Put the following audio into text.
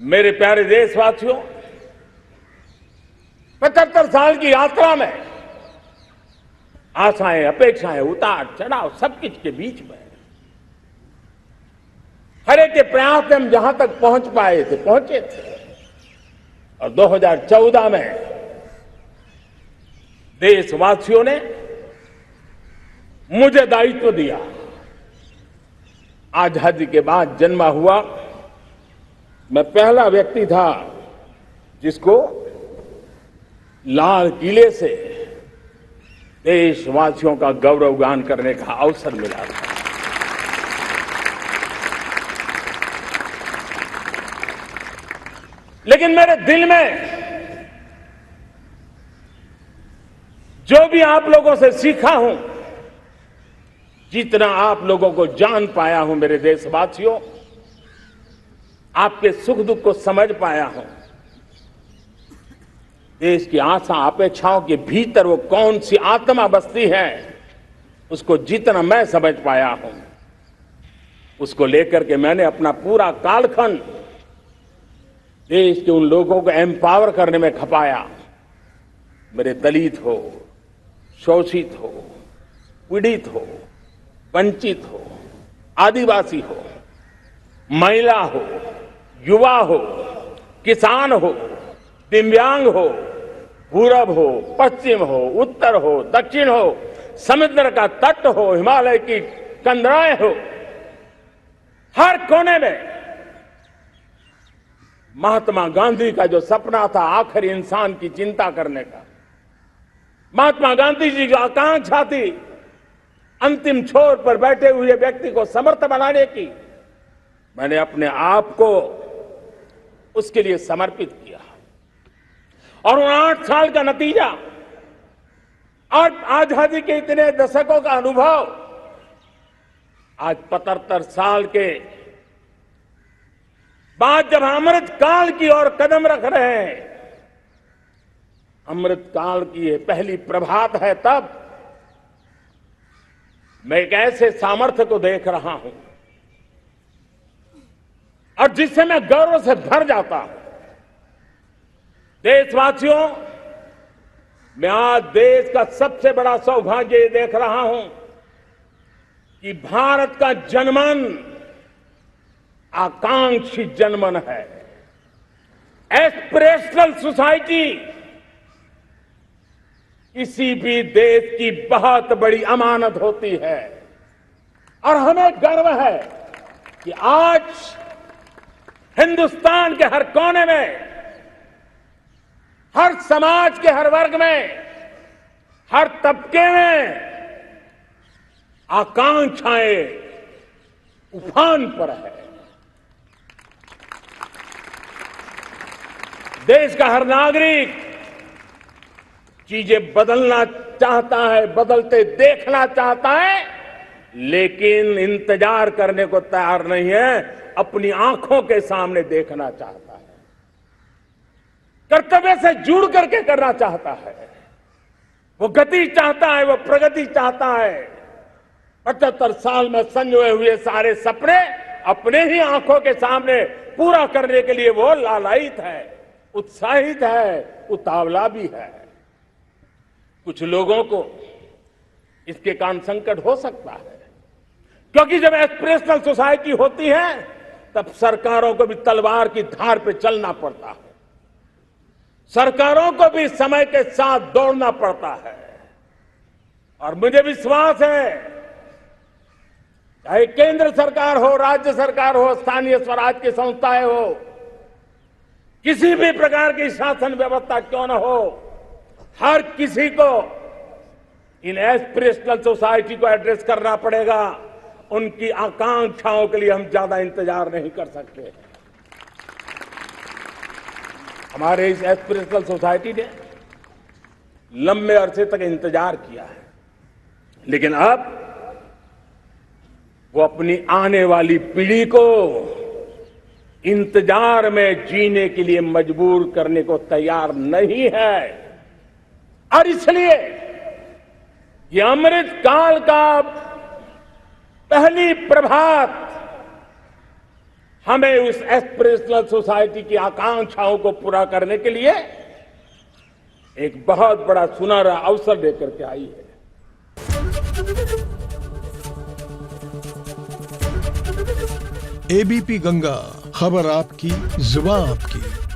मेरे प्यारे देशवासियों, 75 साल की यात्रा में आशाएं, अपेक्षाएं, उतार चढ़ाव सब कुछ के बीच में हर एक के प्रयास से हम जहां तक पहुंच पाए थे, पहुंचे थे। और 2014 में देशवासियों ने मुझे दायित्व दिया। आजादी के बाद जन्मा हुआ मैं पहला व्यक्ति था जिसको लाल किले से देशवासियों का गौरवगान करने का अवसर मिला था। लेकिन मेरे दिल में जो भी आप लोगों से सीखा हूं, जितना आप लोगों को जान पाया हूं, मेरे देशवासियों, आपके सुख दुख को समझ पाया हूं, देश की आशा अपेक्षाओं के भीतर वो कौन सी आत्मा बसती है, उसको जितना मैं समझ पाया हूं, उसको लेकर के मैंने अपना पूरा कालखंड देश के उन लोगों को एम्पावर करने में खपाया। मेरे दलित हो, शोषित हो, पीड़ित हो, वंचित हो, आदिवासी हो, महिला हो, युवा हो, किसान हो, दिव्यांग हो, पूरब हो, पश्चिम हो, उत्तर हो, दक्षिण हो, समुद्र का तट हो, हिमालय की कंदराएं हो, हर कोने में महात्मा गांधी का जो सपना था आखिर इंसान की चिंता करने का, महात्मा गांधी जी की आकांक्षा थी अंतिम छोर पर बैठे हुए व्यक्ति को समर्थ बनाने की, मैंने अपने आप को उसके लिए समर्पित किया। और उन 8 साल का नतीजा और आजादी के इतने दशकों का अनुभव आज 75 साल के बाद जब अमृत काल की ओर कदम रख रहे हैं, अमृत काल की ये पहली प्रभात है, तब मैं एक ऐसे सामर्थ्य को देख रहा हूं और जिससे मैं गर्व से भर जाता हूं। देशवासियों, मैं आज देश का सबसे बड़ा सौभाग्य ये देख रहा हूं कि भारत का जनमन आकांक्षी जनमन है। एस्पिरेशनल सोसाइटी किसी भी देश की बहुत बड़ी अमानत होती है और हमें गर्व है कि आज हिंदुस्तान के हर कोने में, हर समाज के हर वर्ग में, हर तबके में आकांक्षाएं उफान पर है। देश का हर नागरिक चीजें बदलना चाहता है, बदलते देखना चाहता है, लेकिन इंतजार करने को तैयार नहीं है, अपनी आंखों के सामने देखना चाहता है, कर्तव्य से जुड़ करके करना चाहता है, वो गति चाहता है, वो प्रगति चाहता है। 75 साल में संजोए हुए सारे सपने अपने ही आंखों के सामने पूरा करने के लिए वो लालायित है, उत्साहित है, उतावला भी है। कुछ लोगों को इसके कारण संकट हो सकता है, क्योंकि जब एस्पिरेशनल सोसाइटी होती है तब सरकारों को भी तलवार की धार पे चलना पड़ता है, सरकारों को भी समय के साथ दौड़ना पड़ता है। और मुझे विश्वास है, चाहे केंद्र सरकार हो, राज्य सरकार हो, स्थानीय स्वराज की संस्थाएं हो, किसी भी प्रकार की शासन व्यवस्था क्यों न हो, हर किसी को इन एस्पिरेशनल सोसाइटी को एड्रेस करना पड़ेगा। उनकी आकांक्षाओं के लिए हम ज्यादा इंतजार नहीं कर सकते। हमारे इस एस्पिरेशनल सोसाइटी ने लंबे अरसे तक इंतजार किया है, लेकिन अब वो अपनी आने वाली पीढ़ी को इंतजार में जीने के लिए मजबूर करने को तैयार नहीं है। और इसलिए ये अमृत काल का पहली प्रभात हमें उस एस्पिरेशनल सोसाइटी की आकांक्षाओं को पूरा करने के लिए एक बहुत बड़ा सुनहरा अवसर लेकर के आई है। एबीपी गंगा, खबर आपकी, जुबान आपकी।